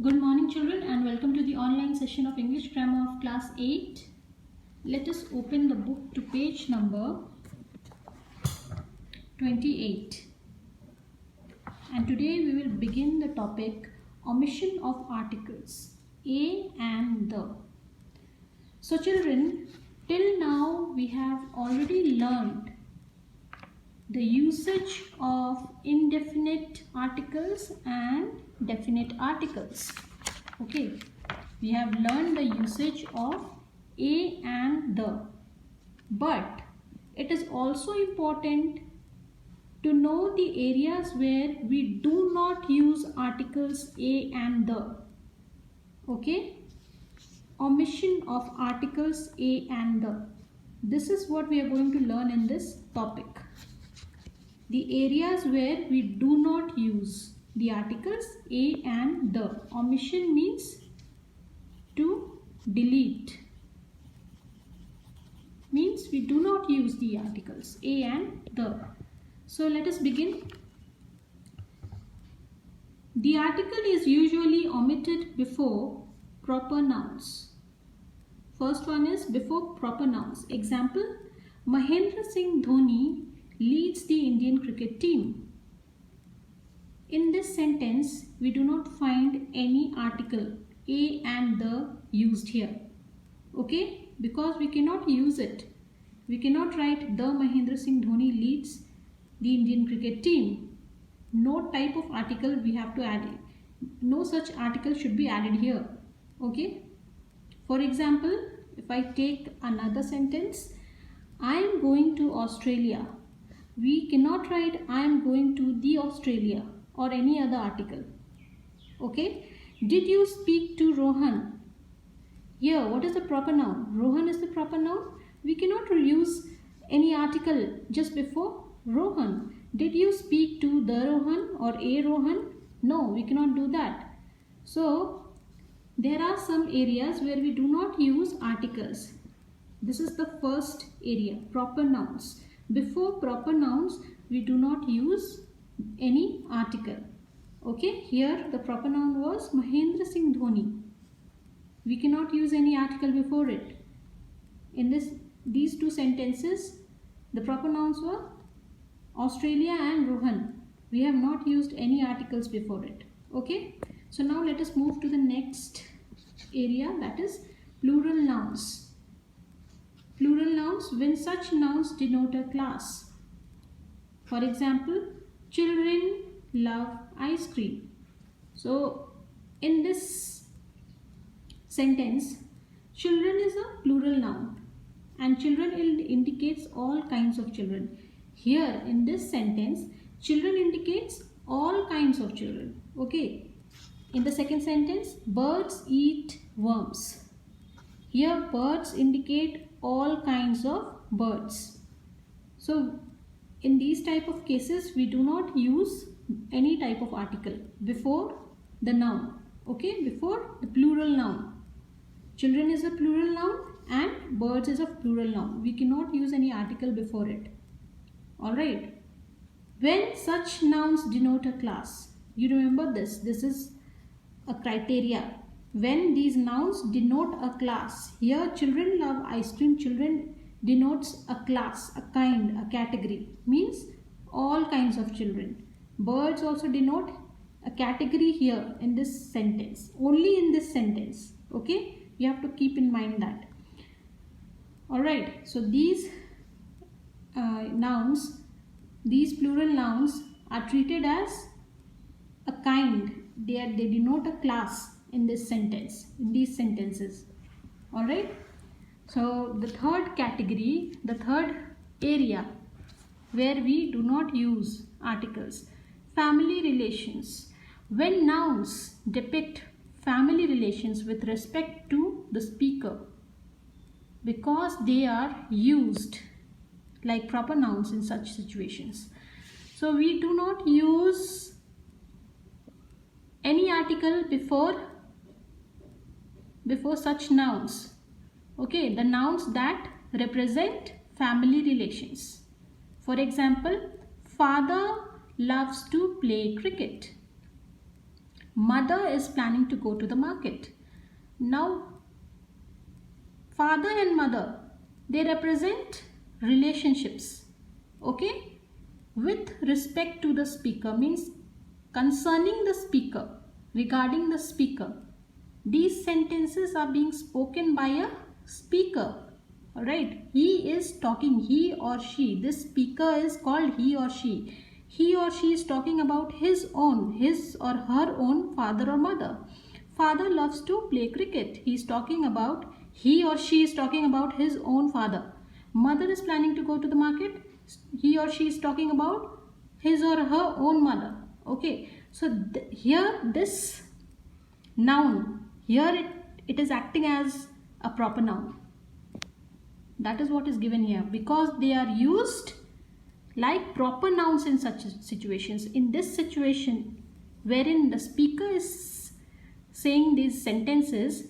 Good morning children and welcome to the online session of English Grammar of class 8. Let us open the book to page number 28. And today we will begin the topic omission of articles a and the. So children, till now we have already learned the usage of indefinite articles and definite articles. Okay, we have learned the usage of a and the, but it is also important to know the areas where we do not use articles a and the. Okay, omission of articles a and the. This is what we are going to learn in this topic. The areas where we do not use the articles a and the. Omission means to delete. Means we do not use the articles a and the. So let us begin. The article is usually omitted before proper nouns. First one is before proper nouns. Example, Mahendra Singh Dhoni leads the Indian cricket team. In this sentence, we do not find any article a and the used here. Okay, because we cannot use it. We cannot write the Mahendra Singh Dhoni leads the Indian cricket team. No type of article we have to add. No such article should be added here. Okay. For example, if I take another sentence, I am going to Australia. We cannot write I am going to the Australia or any other article. Okay. Did you speak to Rohan? Here, what is the proper noun? Rohan is the proper noun. We cannot use any article just before Rohan. Did you speak to the Rohan or a Rohan? No, we cannot do that. So, there are some areas where we do not use articles. This is the first area, proper nouns. Before proper nouns, we do not use any article. Okay, here the proper noun was Mahendra Singh Dhoni. We cannot use any article before it. In these two sentences, the proper nouns were Australia and Rohan. We have not used any articles before it. Okay, so now let us move to the next area, that is plural nouns. Plural nouns, when such nouns denote a class. For example, children love ice cream. So in this sentence, children is a plural noun and children indicates all kinds of children. Here in this sentence, children indicates all kinds of children. Okay. In the second sentence, birds eat worms. Here birds indicate all kinds of birds. So in these type of cases, we do not use any type of article before the noun. Okay, before the plural noun. Children is a plural noun and birds is a plural noun. We cannot use any article before it. Alright. When such nouns denote a class, you remember this. This is a criteria. When these nouns denote a class, here children love ice cream, children denotes a class, a kind, a category, means all kinds of children. Birds also denote a category here in this sentence, only in this sentence. Okay, you have to keep in mind that. Alright, so these nouns, these plural nouns are treated as a kind. They denote a class in this sentence, in these sentences. Alright. So the third category, the third area where we do not use articles, family relations. When nouns depict family relations with respect to the speaker, because they are used like proper nouns in such situations. So we do not use any article before such nouns. Okay, the nouns that represent family relations. For example, father loves to play cricket. Mother is planning to go to the market. Now, father and mother, they represent relationships, okay, with respect to the speaker, means concerning the speaker, regarding the speaker. These sentences are being spoken by a speaker. Alright, he is talking, he or she. This speaker is called he or she. He or she is talking about his or her own father or mother. Father loves to play cricket. He or she is talking about his own father. Mother is planning to go to the market. He or she is talking about his or her own mother. Okay, so here this noun, here it is acting as a proper noun. That is what is given here, because they are used like proper nouns in such situations. In this situation wherein the speaker is saying these sentences,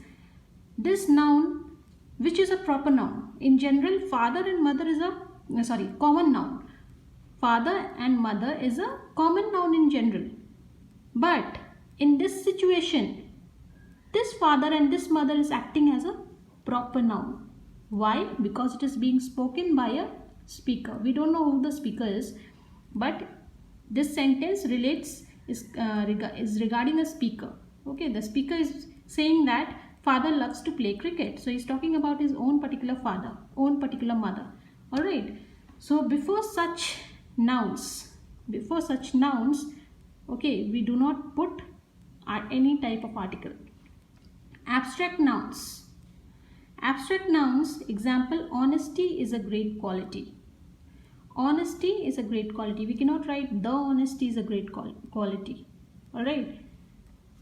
this noun, which is a proper noun, in general father and mother is a common noun. Father and mother is a common noun in general, but in this situation this father and this mother is acting as a proper noun. Why? Because it is being spoken by a speaker. We don't know who the speaker is, but this sentence is regarding a speaker. Okay, the speaker is saying that father loves to play cricket. So he's talking about his own particular father, own particular mother. Alright. So before such nouns, okay, we do not put any type of article. Abstract nouns. Abstract nouns, example, honesty is a great quality. Honesty is a great quality. We cannot write the honesty is a great quality. Alright,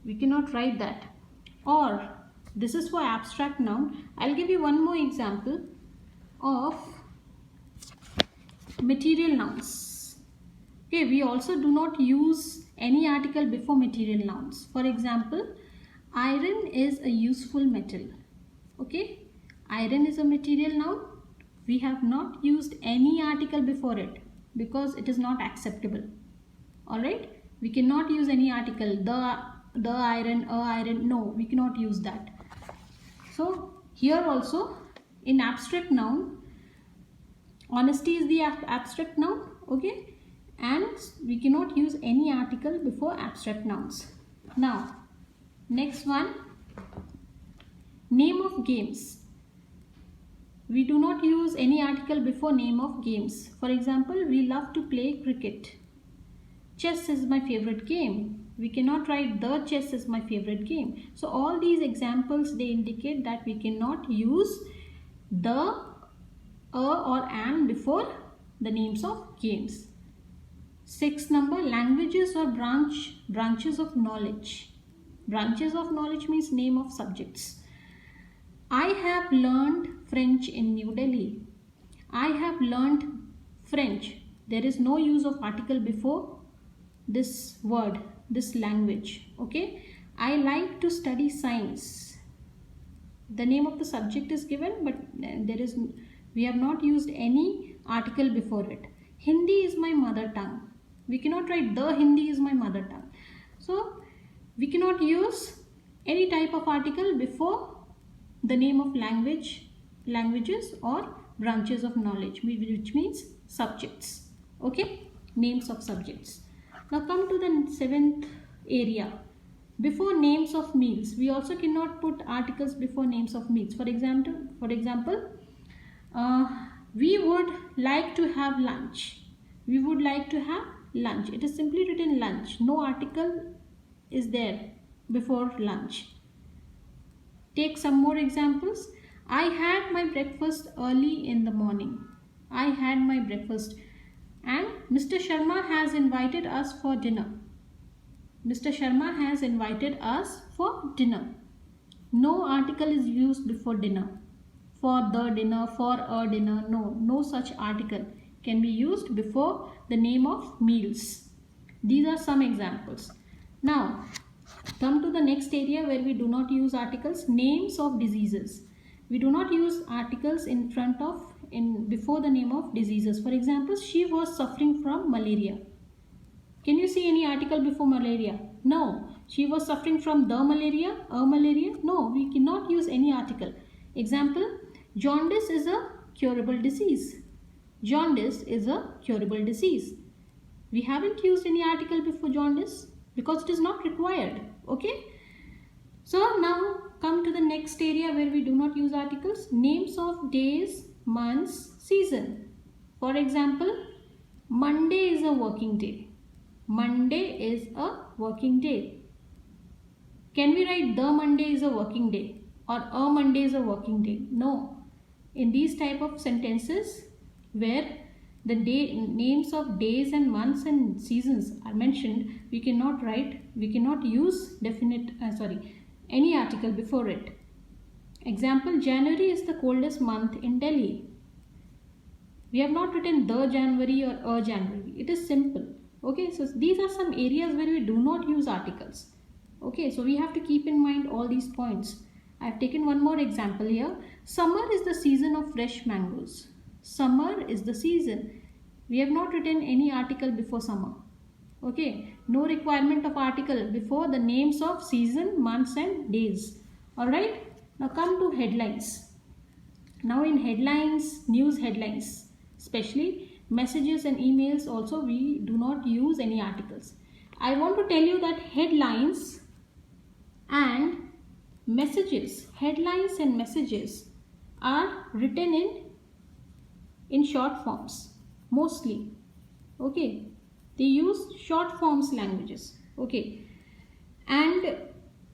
we cannot write that. Or this is for abstract noun. I'll give you one more example of material nouns. Okay, we also do not use any article before material nouns. For example, iron is a useful metal. Okay, iron is a material noun. We have not used any article before it because it is not acceptable. Alright, we cannot use any article, the iron, a iron. No, we cannot use that. So here also in abstract noun, honesty is the abstract noun. Okay, and we cannot use any article before abstract nouns. Now next one, name of games. We do not use any article before name of games. For example, we love to play cricket. Chess is my favorite game. We cannot write the chess is my favorite game. So all these examples, they indicate that we cannot use the, a or an before the names of games. Sixth number, languages or branches of knowledge. Branches of knowledge means name of subjects. I have learned French in New Delhi. I have learned French. There is no use of article before this word, this language. Okay. I like to study science. The name of the subject is given, but we have not used any article before it. Hindi is my mother tongue. We cannot write the Hindi is my mother tongue. So we cannot use any type of article before the name of languages or branches of knowledge, which means subjects. Okay, names of subjects. Now come to the seventh area. Before names of meals, we also cannot put articles before names of meals. For example, we would like to have lunch. We would like to have lunch. It is simply written lunch. No article is there before lunch. Take some more examples. I had my breakfast early in the morning. I had my breakfast. And Mr. Sharma has invited us for dinner. Mr. Sharma has invited us for dinner. No article is used before dinner. For the dinner, for a dinner. No such article can be used before the name of meals. These are some examples. Now, come to the next area where we do not use articles. Names of diseases. We do not use articles before the name of diseases. For example, she was suffering from malaria. Can you see any article before malaria? No. She was suffering from the malaria, a malaria. No, we cannot use any article. Example, jaundice is a curable disease. Jaundice is a curable disease. We haven't used any article before jaundice because it is not required. Okay. So now come to the next area where we do not use articles. Names of days, months, season. For example, Monday is a working day. Monday is a working day. Can we write the Monday is a working day or a Monday is a working day? No. In these type of sentences where the names of days and months and seasons are mentioned, we cannot use any article before it. Example, January is the coldest month in Delhi. We have not written the January or a January. It is simple. Okay, so these are some areas where we do not use articles. Okay, so we have to keep in mind all these points. I have taken one more example here. Summer is the season of fresh mangoes. Summer is the season. We have not written any article before summer. Okay, no requirement of article before the names of season, months and days. Alright, now come to headlines. Now in headlines, news headlines, especially messages and emails also, we do not use any articles. I want to tell you that headlines and messages are written in short forms mostly. Okay, they use short forms languages. Okay, and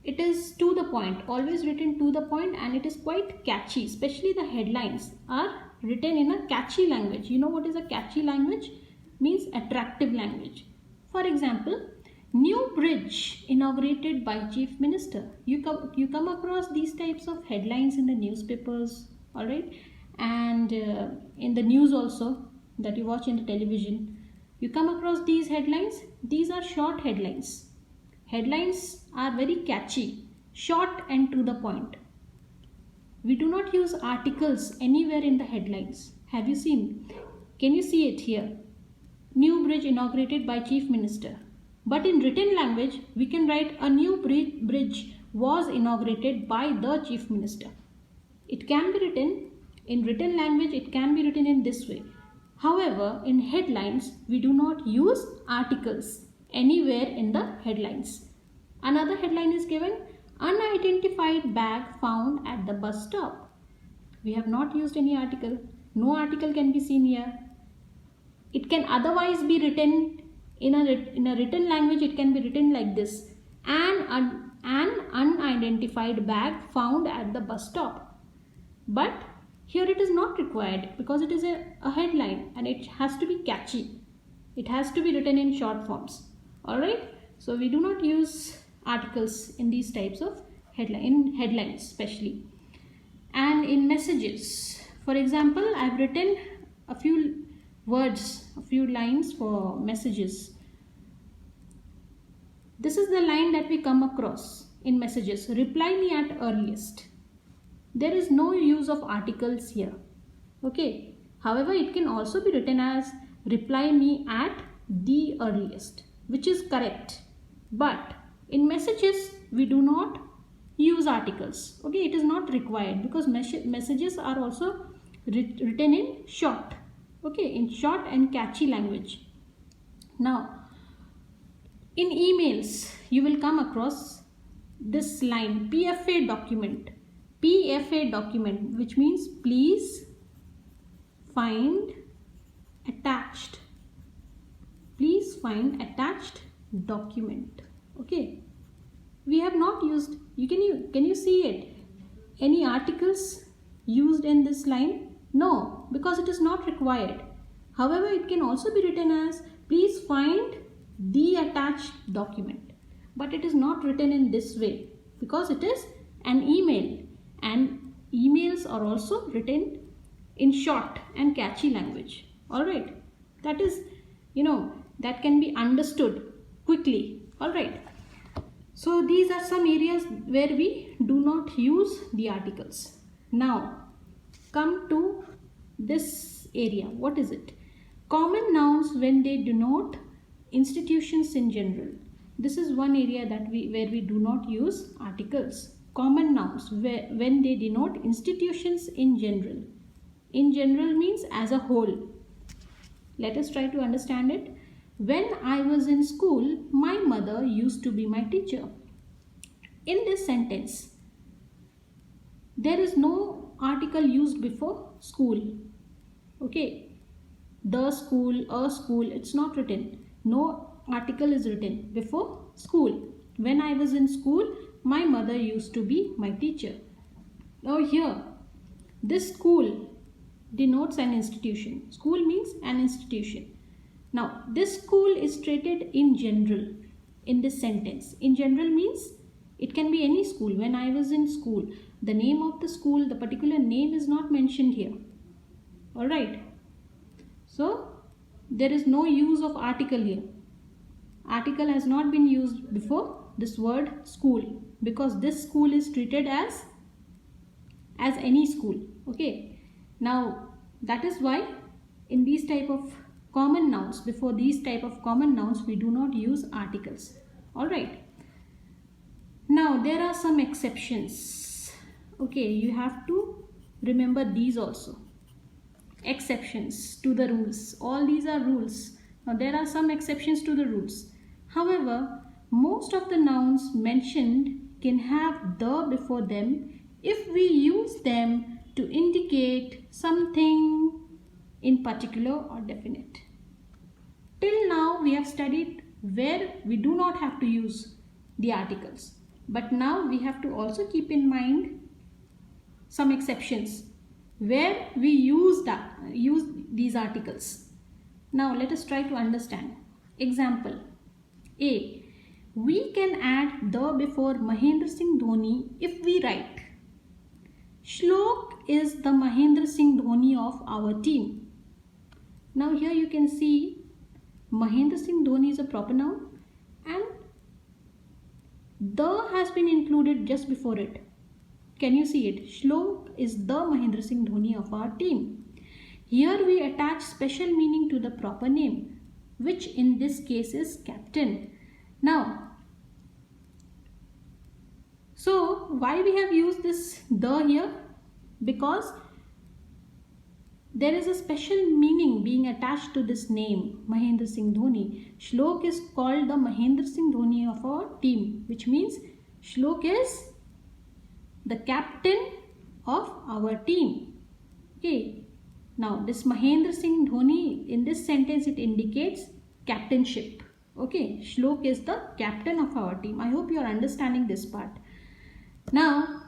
it is to the point, always written to the point, and it is quite catchy. Especially the headlines are written in a catchy language. You know what is a catchy language? Means attractive language. For example, new bridge inaugurated by Chief Minister. You come across these types of headlines in the newspapers, alright, and in the news also that you watch in the television. You come across these headlines. These are short headlines. Headlines are very catchy, short and to the point. We do not use articles anywhere in the headlines. Have you seen? Can you see it here? New bridge inaugurated by Chief Minister. But in written language, we can write a new bridge was inaugurated by the Chief Minister. It can be written in written language, it can be written in this way. However, in headlines, we do not use articles anywhere in the headlines. Another headline is given, unidentified bag found at the bus stop. We have not used any article. No article can be seen here. It can otherwise be written in a written language. It can be written like this, an unidentified bag found at the bus stop. But here it is not required because it is a headline and it has to be catchy. It has to be written in short forms. Alright, so we do not use articles in these types of headlines especially. And in messages, for example, I have written a few words, a few lines for messages. This is the line that we come across in messages. Reply me at earliest. There is no use of articles here. Okay. However, it can also be written as reply me at the earliest, which is correct. But in messages, we do not use articles. Okay, it is not required because messages are also written in short. Okay, in short and catchy language. Now, in emails, you will come across this line, PFA document. PFA document, which means please find attached. Please find attached document. Okay, we have not used, can you see it? Any articles used in this line? No, because it is not required. However, it can also be written as please find the attached document. But it is not written in this way because it is an email, and emails are also written in short and catchy language. Alright, that is, that can be understood quickly. Alright, so these are some areas where we do not use the articles. Now come to this area. What is it? Common nouns when they denote institutions in general. This is one area that where we do not use articles. Common nouns, when they denote institutions in general. In general means as a whole. Let us try to understand it. When I was in school, my mother used to be my teacher. In this sentence, there is no article used before school. Okay, the school, a school, it's not written. No article is written before school. When I was in school, my mother used to be my teacher. Now here, this school denotes an institution. School means an institution. Now, this school is treated in general in this sentence. In general means it can be any school. When I was in school, the name of the school, the particular name is not mentioned here. Alright. So, there is no use of article here. Article has not been used before this word school, because this school is treated as any school. Okay. Now, that is why in these type of common nouns, before these type of common nouns, we do not use articles. Alright. Now, there are some exceptions. Okay, you have to remember these also. Exceptions to the rules. All these are rules. Now, there are some exceptions to the rules. However, most of the nouns mentioned can have the before them if we use them to indicate something in particular or definite. Till now, we have studied where we do not have to use the articles. But now we have to also keep in mind some exceptions where we use these articles. Now let us try to understand. Example A. We can add the before Mahendra Singh Dhoni if we write Shlok is the Mahendra Singh Dhoni of our team. Now here you can see Mahendra Singh Dhoni is a proper noun and the has been included just before it. Can you see it? Shlok is the Mahendra Singh Dhoni of our team. Here we attach special meaning to the proper name, which in this case is captain. Now, so why we have used this the here? Because there is a special meaning being attached to this name, Mahendra Singh Dhoni. Shlok is called the Mahendra Singh Dhoni of our team, which means Shlok is the captain of our team. Okay. Now, this Mahendra Singh Dhoni, in this sentence, it indicates captainship. Okay. Shlok is the captain of our team. I hope you are understanding this part. Now,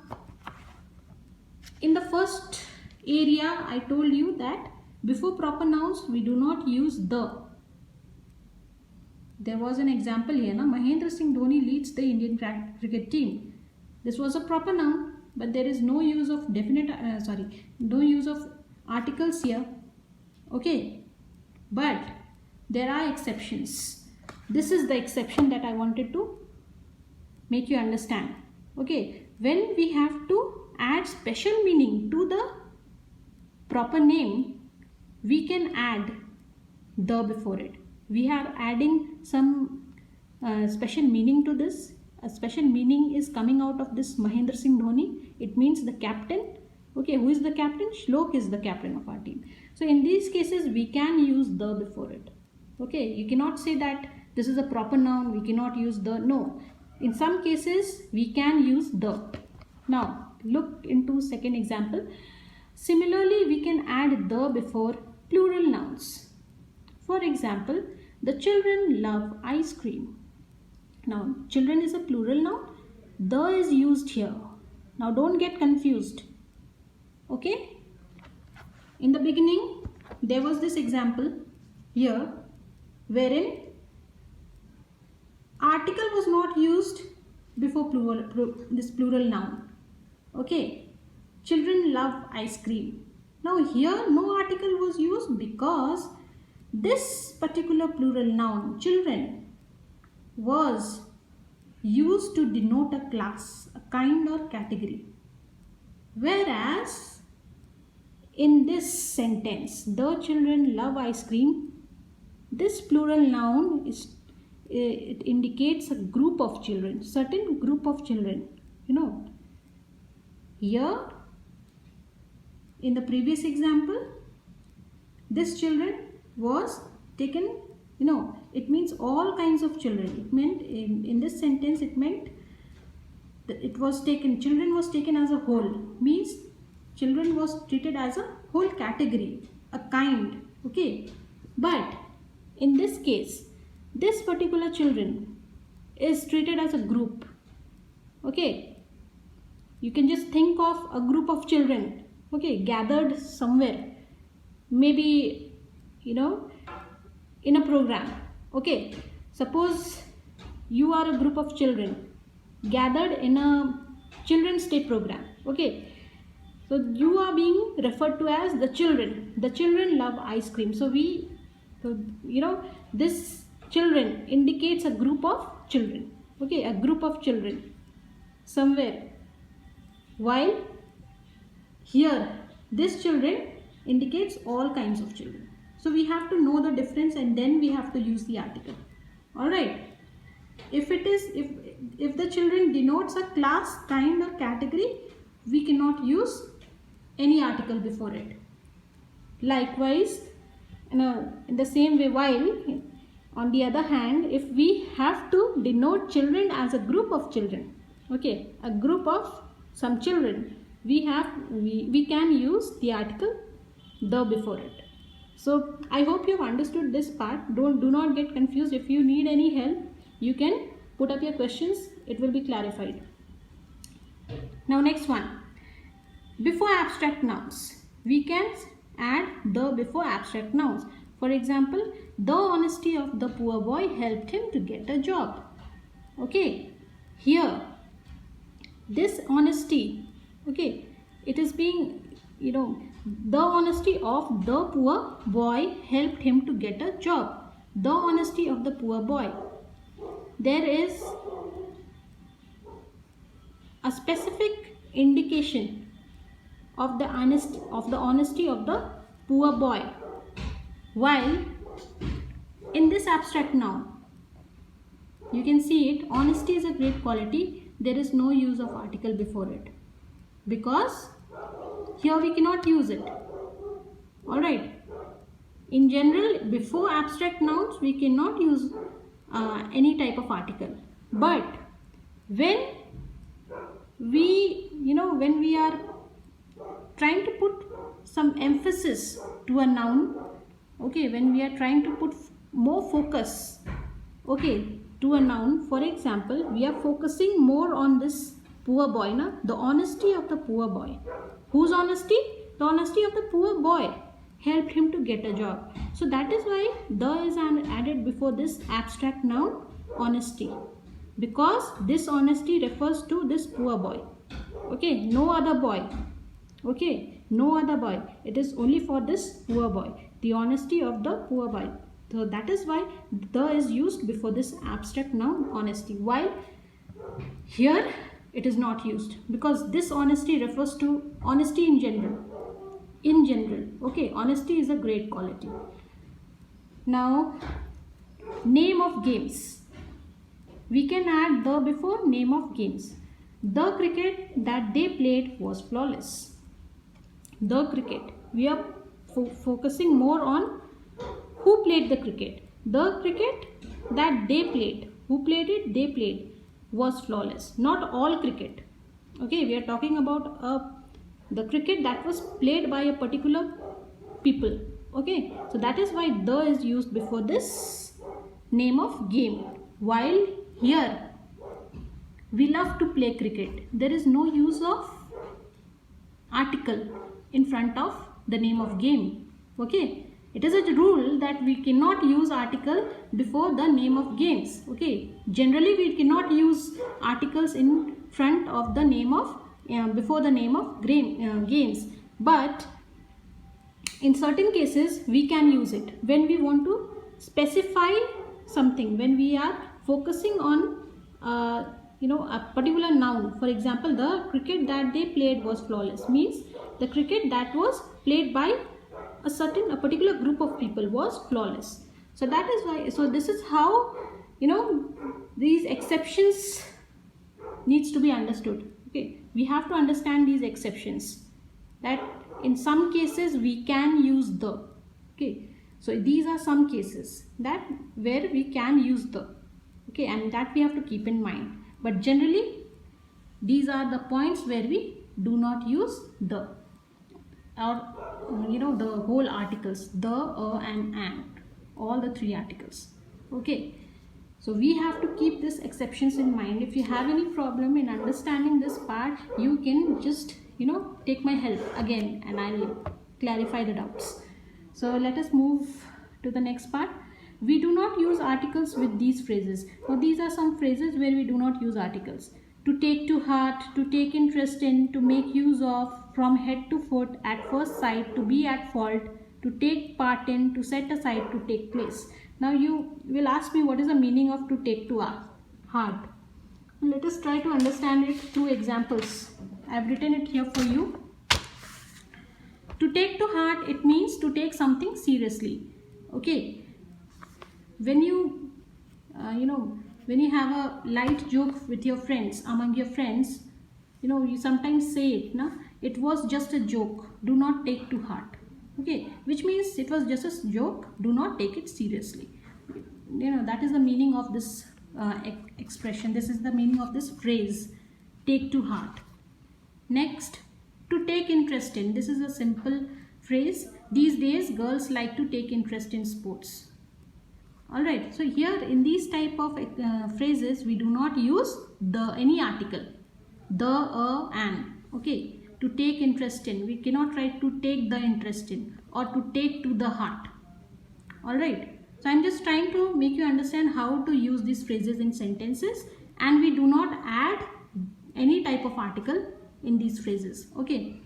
in the first area, I told you that before proper nouns, we do not use the. There was an example here. Na? Mahendra Singh Dhoni leads the Indian cricket team. This was a proper noun, but there is no use of no use of articles here. Okay. But there are exceptions. This is the exception that I wanted to make you understand. Okay. When we have to add special meaning to the proper name, we can add the before it. We are adding some special meaning to this. A special meaning is coming out of this Mahendra Singh Dhoni. It means the captain. Okay, who is the captain? Shlok is the captain of our team. So in these cases, we can use the before it. Okay, you cannot say that this is a proper noun. We cannot use the. No. In some cases, we can use the. Now, look into second example. Similarly, we can add the before plural nouns. For example, the children love ice cream. Now, children is a plural noun. The is used here. Now, don't get confused. Okay? In the beginning, there was this example here wherein article was not used before this plural noun. Okay? Children love ice cream. Now, here no article was used because this particular plural noun, children, was used to denote a class, a kind or category. Whereas, in this sentence, the children love ice cream, this plural noun it indicates a group of children, certain group of children. Here in the previous example, this children was taken, it means all kinds of children. It meant in this sentence, it meant that children was taken as a whole, means children was treated as a whole category, a kind. Okay, but in this case, this particular children is treated as a group. Okay, you can just think of a group of children, okay, gathered somewhere, maybe in a program. Okay, suppose you are a group of children gathered in a children's day program. Okay, so you are being referred to as the children. The children love ice cream. So this children indicates a group of children. Okay, a group of children somewhere. While here, this children indicates all kinds of children. So we have to know the difference, and then we have to use the article. All right. If the children denotes a class, kind or category, we cannot use any article before it. Likewise, in the same way, while on the other hand, if we have to denote children as a group of children, okay, a group of some children, we can use the article the before it. So I hope you have understood this part. Do not get confused. If you need any help, you can put up your questions. It will be clarified. Now next one. Before abstract nouns, we can add the before abstract nouns. For example, the honesty of the poor boy helped him to get a job. Okay, here this honesty, okay, it is being, the honesty of the poor boy helped him to get a job. The honesty of the poor boy. There is a specific indication of the honesty of the poor boy. While in this abstract noun, you can see it, honesty is a great quality. There is no use of article before it, because here we cannot use it. Alright. In general, before abstract nouns, we cannot use any type of article. But when we are trying to put some emphasis to a noun, okay, when we are trying to put more focus, okay, to a noun, for example, we are focusing more on this poor boy, the honesty of the poor boy. Whose honesty? The honesty of the poor boy helped him to get a job. So that is why the is added before this abstract noun honesty, because this honesty refers to this poor boy. Okay, no other boy. Okay, no other boy. It is only for this poor boy, the honesty of the poor boy. So that is why the is used before this abstract noun honesty, while here it is not used, because this honesty refers to honesty in general. In general, okay, honesty is a great quality. Now, name of games. We can add the before name of games. The cricket that they played was flawless. The cricket. We are focusing more on who played the cricket. The cricket that they played. Who played it? They played. Was flawless. Not all cricket. Okay, we are talking about the cricket that was played by a particular people. Okay, so that is why the is used before this name of game. While here we love to play cricket, there is no use of article in front of the name of game. Okay, it is a rule that we cannot use article before the name of games. Okay, generally we cannot use articles in front of the name of before the name of games, but in certain cases we can use it when we want to specify something, when we are focusing on a particular noun. For example, the cricket that they played was flawless, means the cricket that was played by a particular group of people was flawless. So that is why, so this is how these exceptions needs to be understood. Okay, we have to understand these exceptions, that in some cases we can use the. Okay, so these are some cases that where we can use the. Okay, and that we have to keep in mind. But generally, these are the points where we do not use the, or the whole articles, the, and, all the three articles. Okay, so we have to keep these exceptions in mind. If you have any problem in understanding this part, you can just take my help again and I'll clarify the doubts. So let us move to the next part. We do not use articles with these phrases. Now these are some phrases where we do not use articles. To take to heart, to take interest in, to make use of, from head to foot, at first sight, to be at fault, to take part in, to set aside, to take place. Now you will ask me, what is the meaning of to take to heart? Let us try to understand it through examples. I have written it here for you. To take to heart, it means to take something seriously. Okay, when you when you have a light joke with your friends, among your friends, you sometimes say it, it was just a joke, do not take to heart. Okay, which means it was just a joke, do not take it seriously. That is the meaning of this expression. This is the meaning of this phrase, take to heart. Next, to take interest in. This is a simple phrase. These days girls like to take interest in sports. Alright, so here in these type of phrases, we do not use the, any article, the, and. Okay, to take interest in, we cannot write to take the interest in or to take to the heart. Alright, so I am just trying to make you understand how to use these phrases in sentences, and we do not add any type of article in these phrases. Okay,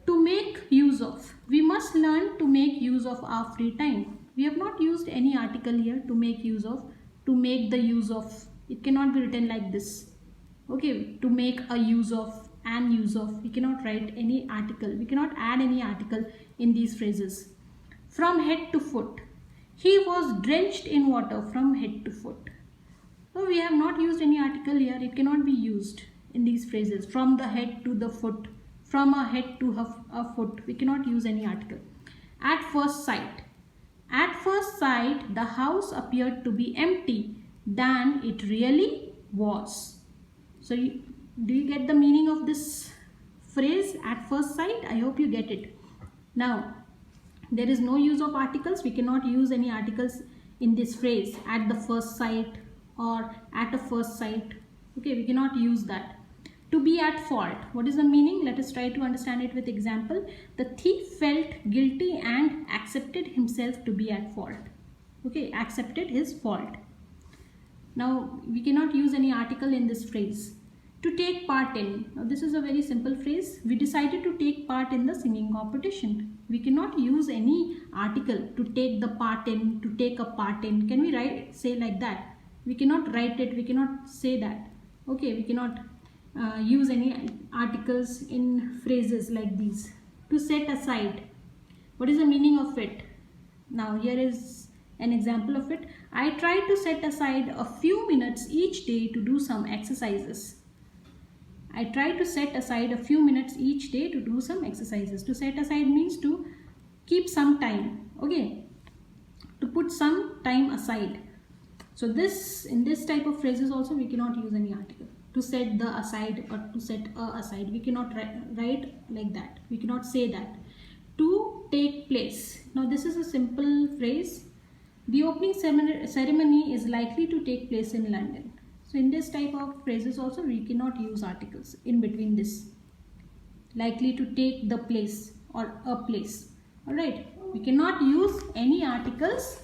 to make use of, we must learn to make use of our free time. We have not used any article here, to make use of, to make the use of. It cannot be written like this. Okay, to make a use of, an use of. We cannot write any article. We cannot add any article in these phrases. From head to foot. He was drenched in water from head to foot. So we have not used any article here. It cannot be used in these phrases. From the head to the foot. From a head to a foot. We cannot use any article. At first sight. At first sight, the house appeared to be empty than it really was. So, do you get the meaning of this phrase, at first sight? I hope you get it. Now, there is no use of articles. We cannot use any articles in this phrase, at the first sight or at a first sight. Okay, we cannot use that. To be at fault. What is the meaning? Let us try to understand it with example. The thief felt guilty and accepted himself to be at fault. Okay, accepted his fault. Now, we cannot use any article in this phrase. To take part in. Now, this is a very simple phrase. We decided to take part in the singing competition. We cannot use any article to take the part in, to take a part in. Can we say like that? We cannot write it. We cannot say that. Okay, we cannot use any articles in phrases like these. To set aside. What is the meaning of it? Now here is an example of it. I try to set aside a few minutes each day to do some exercises. I try to set aside a few minutes each day to do some exercises. To set aside means to keep some time. Okay, to put some time aside. So in this type of phrases also we cannot use any article. To set the aside or to set a aside. We cannot write like that. We cannot say that. To take place. Now this is a simple phrase. The opening ceremony is likely to take place in London. So in this type of phrases also we cannot use articles in between this. Likely to take the place or a place. Alright. We cannot use any articles.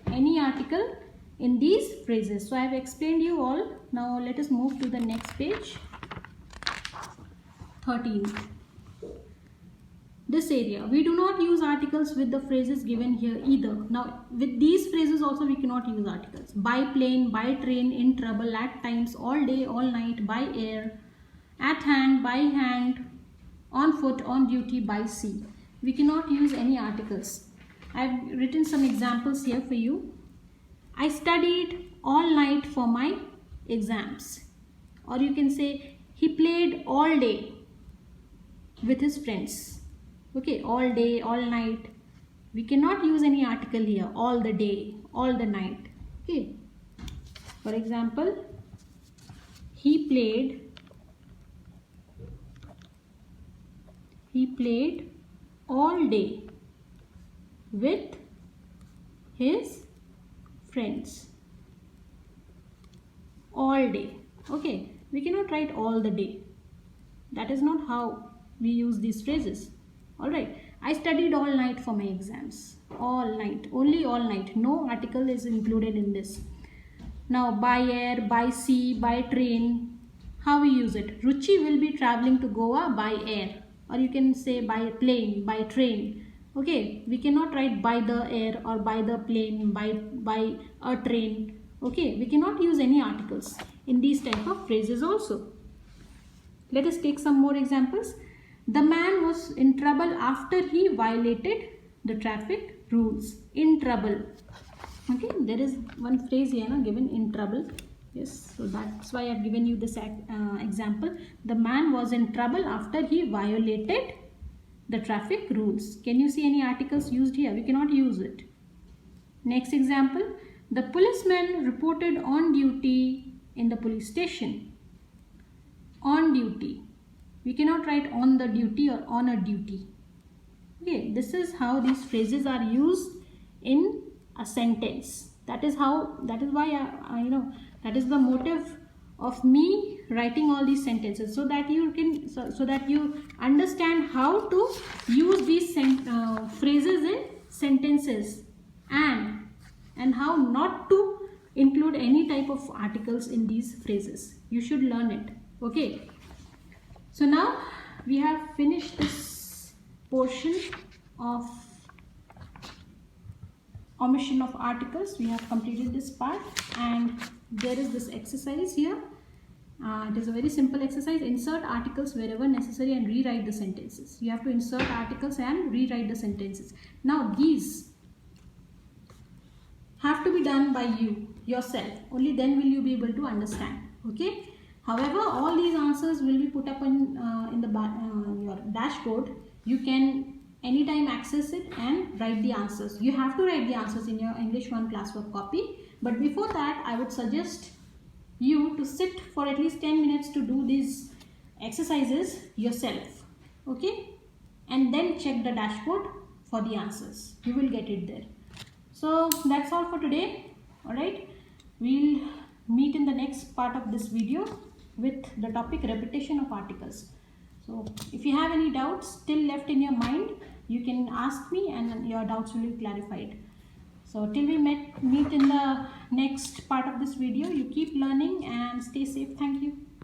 Any article in these phrases. So I have explained you all. Now let us move to the next page. 13. This area. We do not use articles with the phrases given here either. Now with these phrases also we cannot use articles. By plane, by train, in trouble, at times, all day, all night, by air, at hand, by hand, on foot, on duty, by sea. We cannot use any articles. I have written some examples here for you. I studied all night for my exams. Or you can say he played all day with his friends. Okay, all day, all night. We cannot use any article here. All the day, all the night. Okay. For example, he played all day with his friends. All day. Okay, we cannot write all the day. That is not how we use these phrases. Alright, I studied all night for my exams. All night, only all night. No article is included in this. Now, by air, by sea, by train. How we use it? Ruchi will be traveling to Goa by air. Or you can say by plane, by train. Okay, we cannot write by the air or by the plane, by a train. Okay, we cannot use any articles in these type of phrases also. Let us take some more examples. The man was in trouble after he violated the traffic rules. In trouble. Okay, there is one phrase here given, in trouble. Yes, so that's why I have given you this example. The man was in trouble after he violated the traffic rules. Can you see any articles used here? We cannot use it. Next example. The policeman reported on duty in the police station. On duty. We cannot write on the duty or on a duty. Okay, this is how these phrases are used in a sentence. That is why that is the motive of me writing all these sentences, so that you can so that you understand how to use these phrases in sentences, and how not to include any type of articles in these phrases. You should learn it. Okay, so now we have finished this portion of omission of articles. We have completed this part, and there is this exercise here. It is a very simple exercise. Insert articles wherever necessary and rewrite the sentences. You have to insert articles and rewrite the sentences. Now these have to be done by you yourself. Only then will you be able to understand. Okay. However, all these answers will be put up in your dashboard. You can anytime access it and write the answers. You have to write the answers in your English 1 classwork copy. But before that, I would suggest you to sit for at least 10 minutes to do these exercises yourself. Okay? And then check the dashboard for the answers. You will get it there. So that's all for today. Alright? We'll meet in the next part of this video with the topic repetition of articles. So if you have any doubts still left in your mind, you can ask me and your doubts will be clarified. So till we meet in the next part of this video, you keep learning and stay safe. Thank you.